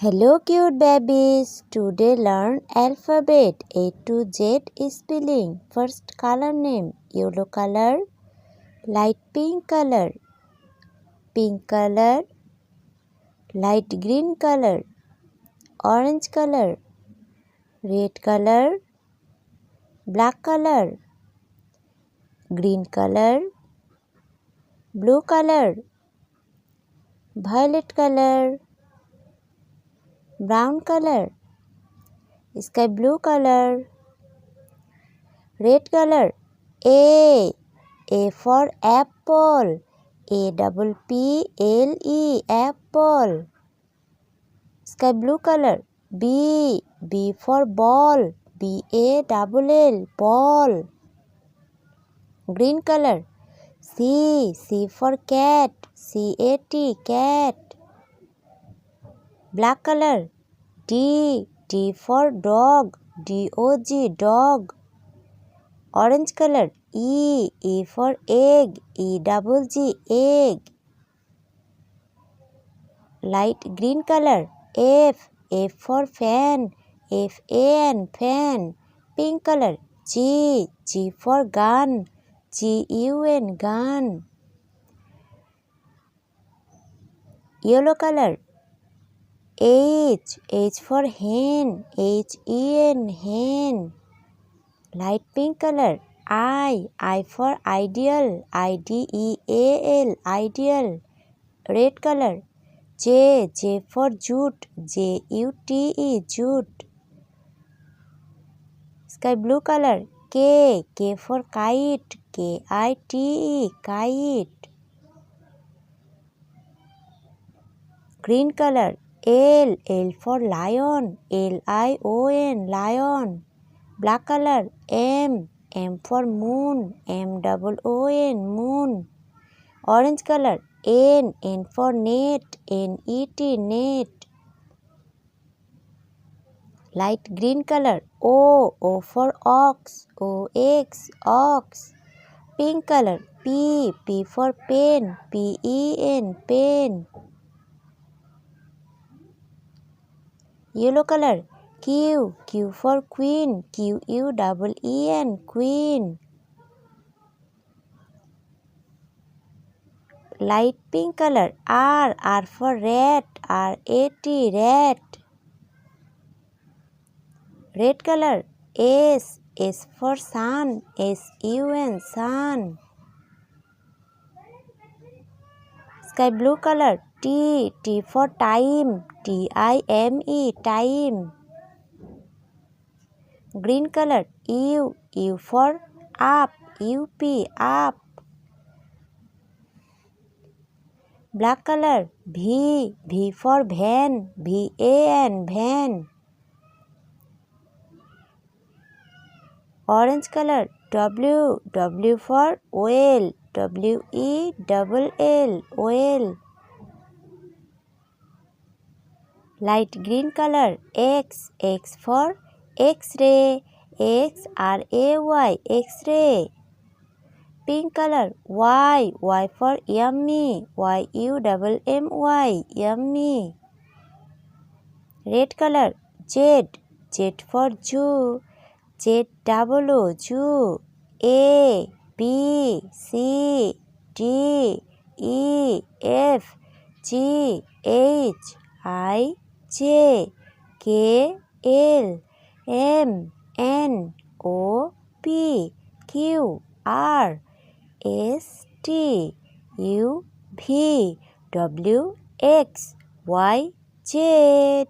Hello cute babies. Today learn alphabet A to Z spelling. First color name yellow color, light pink color, light green color, orange color, red color, black color, green color, blue color, violet color, brown color, sky blue color, red color. A for apple. APPLE apple. Sky blue color. B for ball. BALL ball. Green color. C for cat. CAT cat. Black color. D for dog. DOG dog. Orange color. E for egg. EGG egg. Light green color. F for fan. FAN fan. Pink color. G for gun. GUN gun. Yellow color. H for hen. HEN hen. Light pink color. I for ideal. IDEAL ideal. Red color. J for jute. JUTE jute. Sky blue color. K for kite. KITE kite. Green color. L for lion. LION lion. Black color. M for moon. MOON moon. Orange color. N for net. NET net. Light green color. O for ox. OX ox. Pink color. P for pen. PEN pen. Yellow color. Q for queen. QUEEN queen. Light pink color. R for rat. RAT rat. Red color. S for sun. SUN sun. Sky blue color. T for time. TIME time. Green color. U for up. UP up. Black color. V for van. VAN van. Orange color. W for whale. WELL whale. Light green color. X for X-ray. XRAY X-ray. Pink color. Y for yummy. YUMMY yummy. Red color. Z for zoo. ZOO zoo. A B C D E F G H I J K L M N O P Q R S T U V W X Y Z.